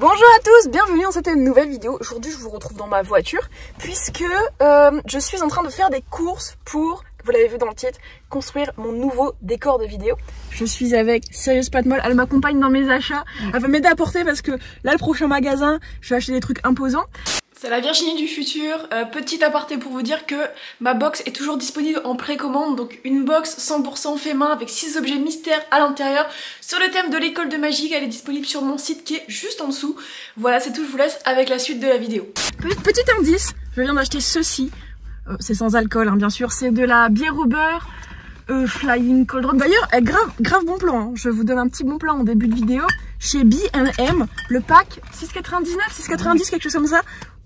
Bonjour à tous, bienvenue dans cette nouvelle vidéo. Aujourd'hui je vous retrouve dans ma voiture puisque je suis en train de faire des courses pour, vous l'avez vu dans le titre, construire mon nouveau décor de vidéo. Je suis avec Sirius Patmol, elle m'accompagne dans mes achats, elle va m'aider à porter parce que là le prochain magasin, je vais acheter des trucs imposants. C'est la Virginie du futur, petit aparté pour vous dire que ma box est toujours disponible en précommande, donc une box 100% fait main avec 6 objets mystères à l'intérieur sur le thème de l'école de magie. Elle est disponible sur mon site qui est juste en dessous. Voilà, c'est tout, je vous laisse avec la suite de la vidéo. Petit indice, je viens d'acheter ceci, c'est sans alcool hein, bien sûr, c'est de la bière au beurre, Flying Cold Rock. D'ailleurs, grave bon plan, hein. Je vous donne un petit bon plan en début de vidéo, chez B&M, le pack 6,99, 6,90, quelque chose comme ça.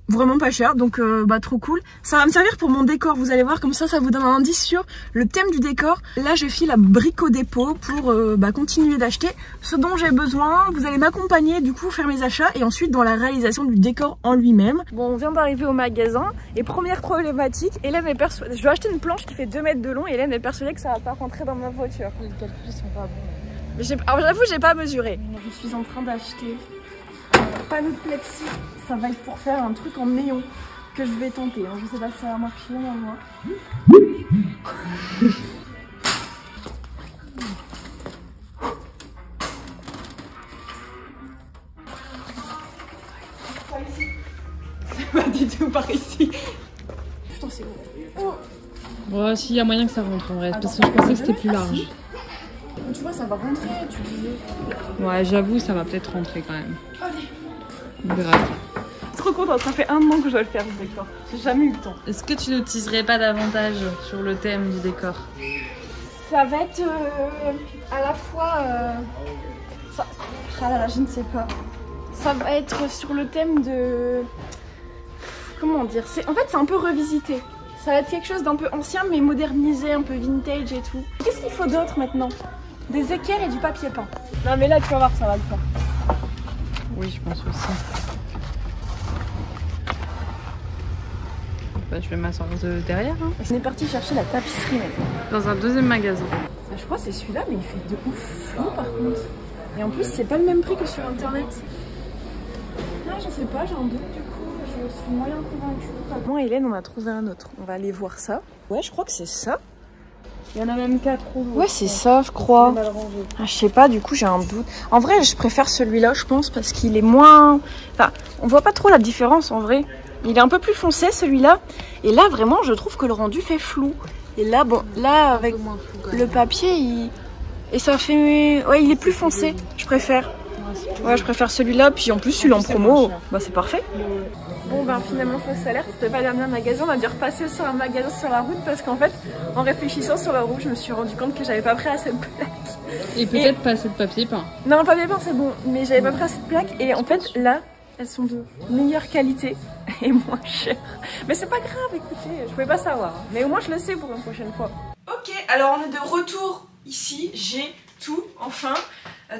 Vraiment pas cher, donc trop cool. Ça va me servir pour mon décor, vous allez voir, comme ça vous donne un indice sur le thème du décor. Là je file à Brico Dépôt pour continuer d'acheter ce dont j'ai besoin. Vous allez m'accompagner du coup, faire mes achats et ensuite dans la réalisation du décor en lui-même. Bon, on vient d'arriver au magasin et première problématique, Hélène est persuadée, je dois acheter une planche qui fait 2 mètres de long et Hélène est persuadée que ça va pas rentrer dans ma voiture. Les calculs sont pas bons. Mais alors j'avoue, j'ai pas mesuré. Je suis en train d'acheter panneau de plexi, ça va être pour faire un truc en néon que je vais tenter. Je sais pas si ça va marcher, on va voir. Pas ici. C'est pas du tout par ici. Putain, c'est bon. Oh. Ouais, si, y a moyen que ça rentre en vrai, parce que je pensais que c'était plus large. Tu vois, ça va rentrer, tu disais. Ouais, j'avoue, ça va peut-être rentrer quand même. Allez. Grave. Trop contente, ça fait 1 an que je dois le faire ce décor. J'ai jamais eu le temps. Est-ce que tu l'utiliserais pas davantage sur le thème du décor? Ça va être à la fois... ça... Ah là là, je ne sais pas. Ça va être sur le thème de... Comment dire? En fait, c'est un peu revisité. Ça va être quelque chose d'un peu ancien, mais modernisé, un peu vintage et tout. Qu'est-ce qu'il faut d'autre maintenant? Des équerres et du papier peint. Non mais là, tu vas voir, ça va le faire. Oui, je pense aussi. Bah, je vais m'asseoir derrière. Hein. On est parti chercher la tapisserie maintenant. Dans un deuxième magasin. Je crois que c'est celui-là, mais il fait de ouf flou par contre. Et en plus, c'est pas le même prix que sur internet. Non, je sais pas, j'ai un doute du coup. Je suis moyen convaincue. Moi et Hélène, on a trouvé un autre. On va aller voir ça. Ouais, je crois que c'est ça. Il y en a même 4 rouges. Ouais, c'est ça, je crois. Ah, je sais pas, du coup, j'ai un doute. En vrai, je préfère celui-là, je pense, parce qu'il est moins... Enfin, on voit pas trop la différence, en vrai. Il est un peu plus foncé, celui-là. Et là, vraiment, je trouve que le rendu fait flou. Et là, bon, là, avec le papier, et ça fait... Ouais, il est plus foncé. Je préfère. Ouais, je préfère celui-là. Puis en plus, celui en promo, bah c'est parfait. Bon ben finalement fausse alerte, c'était pas le dernier magasin, on a dû repasser sur un magasin sur la route parce qu'en fait en réfléchissant sur la route je me suis rendu compte que j'avais pas pris assez de plaques. Et peut-être pas assez de papier peint. Non, le papier peint c'est bon, mais j'avais pas pris assez de plaques et en fait là elles sont de meilleure qualité et moins chères. Mais c'est pas grave, écoutez, je pouvais pas savoir, mais au moins je le sais pour une prochaine fois. Ok, alors on est de retour ici, j'ai tout enfin.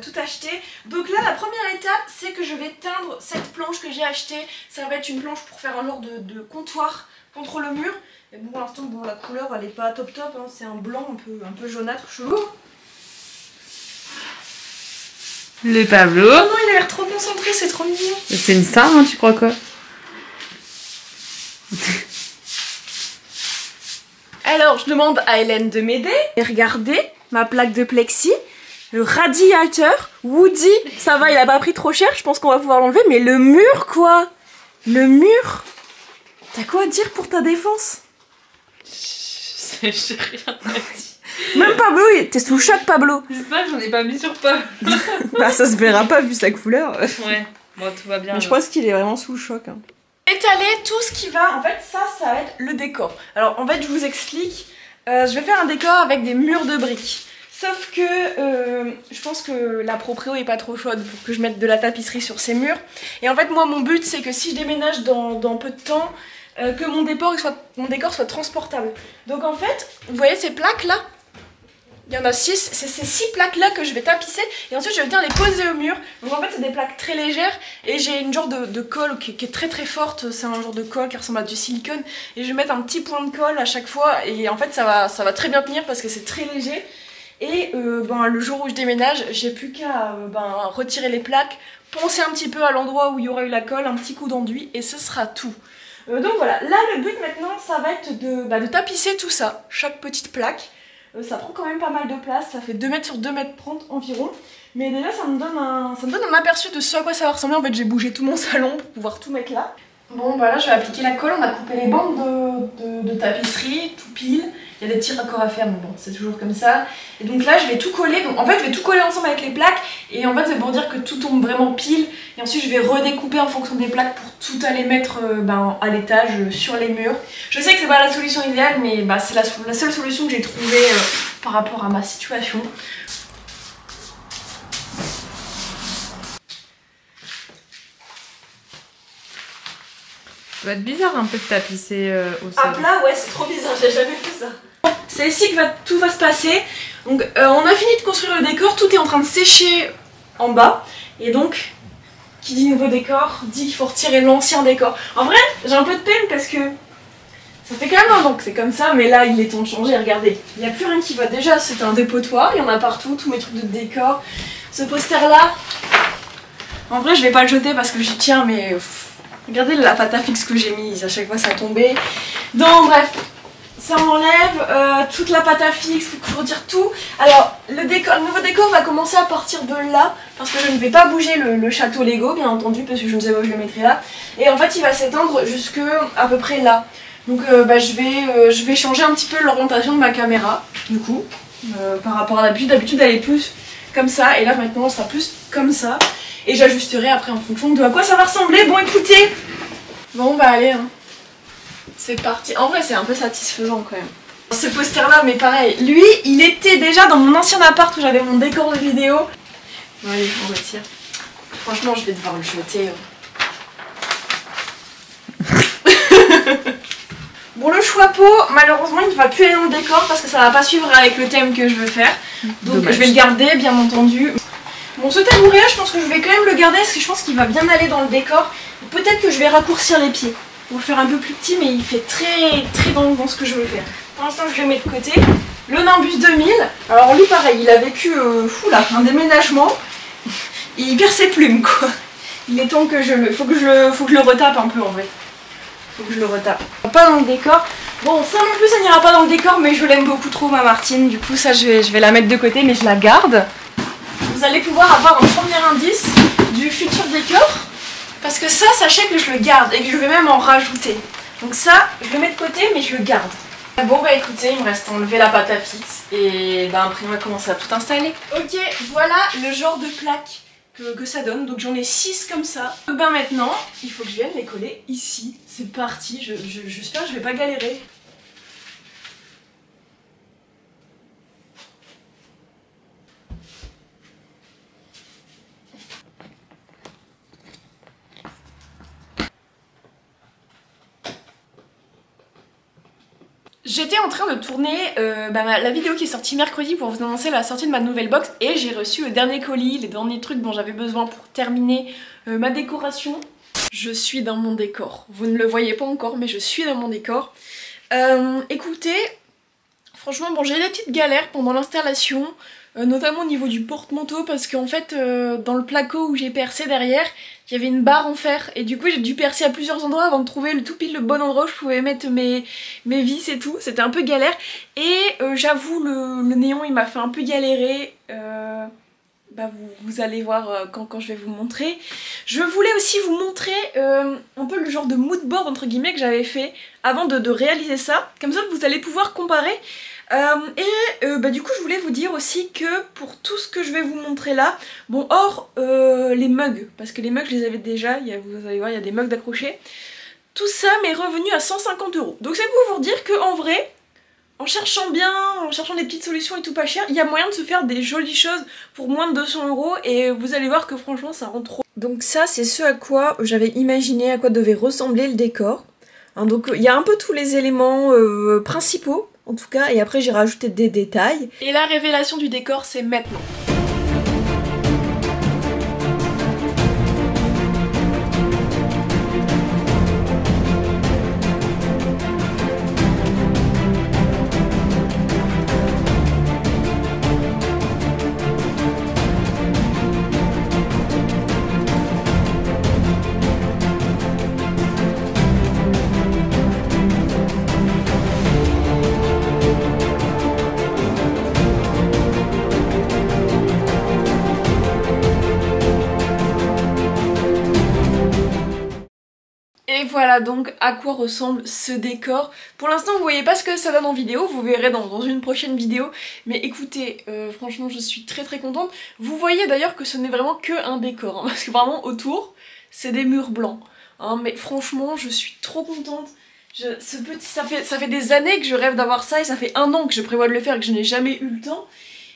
Tout acheté. Donc là la première étape c'est que je vais teindre cette planche que j'ai achetée. Ça va être une planche pour faire un genre de comptoir contre le mur. Et bon pour l'instant bon, la couleur elle est pas top top hein. C'est un blanc un peu jaunâtre chelou. Le Pablo. Oh non il a l'air trop concentré, c'est trop mignon. C'est une star hein, tu crois quoi? Alors je demande à Hélène de m'aider. Et regardez ma plaque de plexi. Le radiateur, Woody, ça va, il a pas pris trop cher, je pense qu'on va pouvoir l'enlever, mais le mur quoi? Le mur? T'as quoi à dire pour ta défense? J'ai rien dit. Même Pablo, t'es sous choc Pablo. Je sais pas, j'en ai pas mis sur Pablo. Bah ça se verra pas vu sa couleur. Ouais, bon tout va bien. Mais je pense qu'il est vraiment sous choc. Hein. Étaler tout ce qui va, en fait ça va être le décor. Alors en fait je vous explique, je vais faire un décor avec des murs de briques. Sauf que je pense que la proprio est pas trop chaude pour que je mette de la tapisserie sur ces murs. Et en fait moi mon but c'est que si je déménage dans peu de temps, que mon décor soit transportable. Donc en fait, vous voyez ces plaques là? Il y en a 6, c'est ces 6 plaques là que je vais tapisser et ensuite je vais venir les poser au mur. Donc en fait c'est des plaques très légères et j'ai une genre de colle qui est très très forte. C'est un genre de colle qui ressemble à du silicone et je vais mettre un petit point de colle à chaque fois et en fait ça va très bien tenir parce que c'est très léger. Et ben, le jour où je déménage, j'ai plus qu'à retirer les plaques, poncer un petit peu à l'endroit où il y aura eu la colle, un petit coup d'enduit et ce sera tout. Donc voilà, là le but maintenant ça va être de tapisser tout ça, chaque petite plaque. Ça prend quand même pas mal de place, ça fait 2 mètres sur 2 mètres 30 environ. Mais déjà ça me donne un aperçu de ce à quoi ça va ressembler. En fait j'ai bougé tout mon salon pour pouvoir tout mettre là. Bon bah là je vais appliquer la colle, on a coupé les bandes de tapisserie, tout pile. Il y a des petits raccords à faire, mais bon c'est toujours comme ça. Et donc là je vais tout coller, donc en fait je vais tout coller ensemble avec les plaques. Et en fait c'est pour dire que tout tombe vraiment pile. Et ensuite je vais redécouper en fonction des plaques pour tout aller mettre à l'étage sur les murs. Je sais que c'est pas la solution idéale, mais bah, c'est la seule solution que j'ai trouvée par rapport à ma situation. Ça va être bizarre un peu de tapisser au sol. À plat, ouais, c'est trop bizarre, j'ai jamais fait ça. C'est ici que tout va se passer. Donc on a fini de construire le décor, tout est en train de sécher en bas. Et donc, qui dit nouveau décor, dit qu'il faut retirer l'ancien décor. En vrai, j'ai un peu de peine parce que ça fait quand même un an que c'est comme ça, mais là il est temps de changer, regardez. Il n'y a plus rien qui va. Déjà, c'est un dépotoir, il y en a partout, tous mes trucs de décor. Ce poster là, en vrai je vais pas le jeter parce que j'y tiens, mais... regardez la pâte à fixe que j'ai mise, à chaque fois ça tombait. Donc bref, ça enlève toute la pâte à fixe, faut retire tout. Alors le nouveau décor va commencer à partir de là, parce que je ne vais pas bouger le château Lego, bien entendu, parce que je ne sais pas où je le mettrai là. Et en fait il va s'étendre jusque à peu près là. Donc je vais changer un petit peu l'orientation de ma caméra, du coup, par rapport à d'habitude. D'habitude elle est plus comme ça, et là maintenant elle sera plus comme ça. Et j'ajusterai après en fonction de à quoi ça va ressembler. Bon écoutez, bon bah allez, hein. C'est parti. En vrai c'est un peu satisfaisant quand même. Ce poster là, mais pareil, lui il était déjà dans mon ancien appart où j'avais mon décor de vidéo. Bon allez, on retire. Franchement je vais devoir le jeter. Bon le chapeau, malheureusement il ne va plus aller dans le décor parce que ça va pas suivre avec le thème que je veux faire. Donc dommage. Je vais le garder bien entendu. Bon ce tabouret je pense que je vais quand même le garder parce que je pense qu'il va bien aller dans le décor. Peut-être que je vais raccourcir les pieds pour le faire un peu plus petit, mais il fait très dans ce que je veux faire. Pour l'instant je le mets de côté. Le Nimbus 2000, alors lui pareil, il a vécu un déménagement. Il perd ses plumes quoi. Il est temps que je le... Faut que je le retape un peu en vrai. Faut que je le retape. Pas dans le décor. Bon ça non plus ça n'ira pas dans le décor, mais je l'aime beaucoup trop ma Martine. Du coup ça je vais la mettre de côté, mais je la garde. Vous allez pouvoir avoir un premier indice du futur décor. Parce que ça, sachez que je le garde et que je vais même en rajouter. Donc ça, je le mets de côté, mais je le garde. Bon bah écoutez, il me reste à enlever la pâte à fixe. Et bah après on va commencer à tout installer. Ok, voilà le genre de plaque que ça donne. Donc j'en ai 6 comme ça. Ben maintenant, il faut que je vienne les coller ici. C'est parti, j'espère que je vais pas galérer. J'étais en train de tourner la vidéo qui est sortie mercredi pour vous annoncer la sortie de ma nouvelle box et j'ai reçu le dernier colis, les derniers trucs dont j'avais besoin pour terminer ma décoration. Je suis dans mon décor. Vous ne le voyez pas encore, mais je suis dans mon décor. Écoutez, franchement, bon, j'ai eu des petites galères pendant l'installation, notamment au niveau du porte-manteau, parce qu'en fait, dans le placo où j'ai percé derrière, il y avait une barre en fer, et du coup j'ai dû percer à plusieurs endroits avant de trouver tout pile le bon endroit où je pouvais mettre mes vis et tout. C'était un peu galère, et j'avoue, le néon il m'a fait un peu galérer. Vous allez voir quand je vais vous montrer. Je voulais aussi vous montrer un peu le genre de mood board entre guillemets que j'avais fait avant de réaliser ça. Comme ça vous allez pouvoir comparer. Du coup je voulais vous dire aussi que pour tout ce que je vais vous montrer là, bon hors les mugs, parce que les mugs je les avais déjà, vous allez voir il y a des mugs d'accrocher. Tout ça m'est revenu à 150 €. Donc c'est pour vous dire que en vrai, en cherchant bien, en cherchant des petites solutions et tout pas cher, il y a moyen de se faire des jolies choses pour moins de 200 € et vous allez voir que franchement ça rend trop. Donc ça c'est ce à quoi j'avais imaginé, à quoi devait ressembler le décor. Hein, donc il y a un peu tous les éléments principaux en tout cas, et après j'ai rajouté des détails. Et la révélation du décor c'est maintenant. voilà donc à quoi ressemble ce décor. Pour l'instant vous voyez pas ce que ça donne en vidéo, vous verrez dans une prochaine vidéo. Mais écoutez, franchement je suis très contente. Vous voyez d'ailleurs que ce n'est vraiment que un décor, hein, parce que vraiment autour c'est des murs blancs. Hein, mais franchement je suis trop contente. Ça fait des années que je rêve d'avoir ça et ça fait 1 an que je prévois de le faire et que je n'ai jamais eu le temps.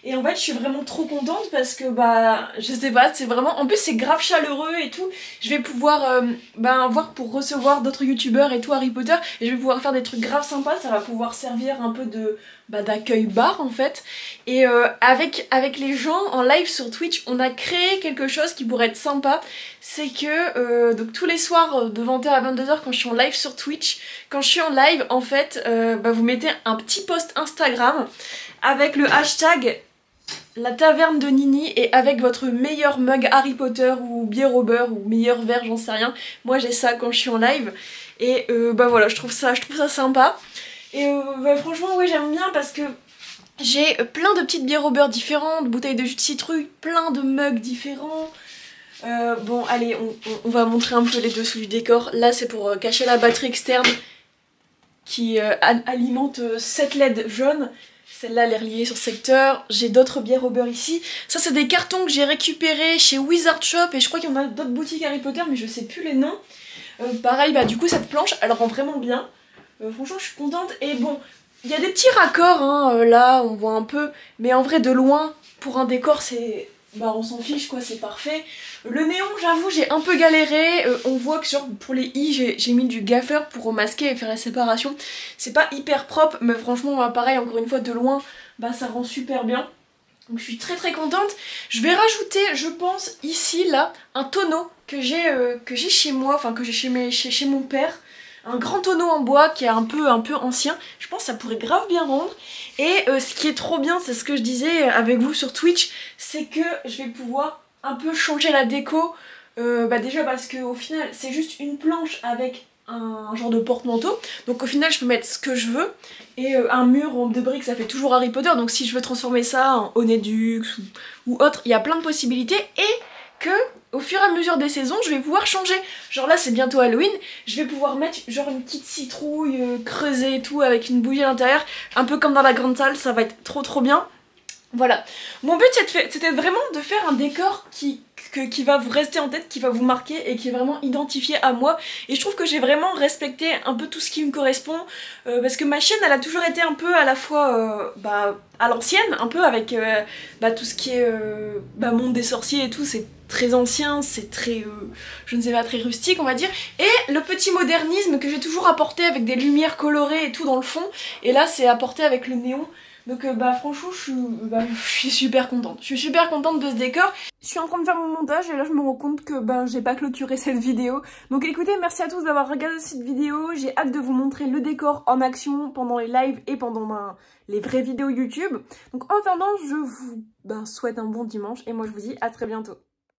Et en fait je suis vraiment trop contente parce que bah je sais pas, c'est vraiment, en plus c'est grave chaleureux et tout. Je vais pouvoir voir pour recevoir d'autres youtubeurs et tout Harry Potter, et je vais pouvoir faire des trucs grave sympas. Ça va pouvoir servir un peu de d'accueil bar en fait. Et avec les gens en live sur Twitch, on a créé quelque chose qui pourrait être sympa. C'est que donc tous les soirs de 20h à 22h quand je suis en live sur Twitch, quand je suis en live en fait vous mettez un petit post Instagram avec le hashtag la taverne de Nini et avec votre meilleur mug Harry Potter ou bière au beurre ou meilleur verre, j'en sais rien. Moi j'ai ça quand je suis en live et voilà, je trouve ça sympa. Et franchement ouais, j'aime bien parce que j'ai plein de petites bières au beurre différentes, bouteilles de jus de citrouille, plein de mugs différents. Bon allez, on va montrer un peu les dessous du décor. Là c'est pour cacher la batterie externe qui alimente 7 LED jaunes. Celle-là elle est reliée sur secteur. J'ai d'autres bières au beurre ici. Ça c'est des cartons que j'ai récupérés chez Wizard Shop et je crois qu'il y en a d'autres boutiques Harry Potter mais je sais plus les noms. Pareil bah du coup cette planche elle rend vraiment bien. Franchement je suis contente. Et bon, il y a des petits raccords hein, là on voit un peu, mais en vrai de loin pour un décor c'est... bah on s'en fiche quoi, c'est parfait. Le néon j'avoue j'ai un peu galéré, on voit que genre pour les i j'ai mis du gaffeur pour remasquer et faire la séparation. C'est pas hyper propre mais franchement pareil encore une fois de loin bah ça rend super bien. Donc je suis très contente. Je vais rajouter je pense ici là un tonneau que j'ai chez moi, enfin que j'ai chez mon père. Un grand tonneau en bois qui est un peu ancien. Je pense que ça pourrait grave bien rendre. Et ce qui est trop bien, c'est ce que je disais avec vous sur Twitch, c'est que je vais pouvoir un peu changer la déco. Déjà parce que au final c'est juste une planche avec un genre de porte-manteau. Donc au final je peux mettre ce que je veux. Et un mur de briques ça fait toujours Harry Potter. Donc si je veux transformer ça en Honedux ou autre, il y a plein de possibilités. Et que au fur et à mesure des saisons je vais pouvoir changer. Genre là c'est bientôt Halloween, je vais pouvoir mettre genre une petite citrouille creusée et tout avec une bougie à l'intérieur, un peu comme dans la grande salle, ça va être trop bien. Voilà, mon but c'était vraiment de faire un décor qui va vous rester en tête, qui va vous marquer et qui est vraiment identifié à moi. Et je trouve que j'ai vraiment respecté un peu tout ce qui me correspond parce que ma chaîne elle a toujours été un peu à la fois à l'ancienne, un peu avec tout ce qui est monde des sorciers et tout, c'est très ancien, c'est très, je ne sais pas, très rustique on va dire. Et le petit modernisme que j'ai toujours apporté avec des lumières colorées et tout dans le fond, et là c'est apporté avec le néon. Donc franchement je suis super contente. Je suis super contente de ce décor. Je suis en train de faire mon montage et là je me rends compte que j'ai pas clôturé cette vidéo. Donc écoutez, merci à tous d'avoir regardé cette vidéo. J'ai hâte de vous montrer le décor en action pendant les lives et pendant les vraies vidéos YouTube. Donc en attendant, je vous souhaite un bon dimanche et moi je vous dis à très bientôt.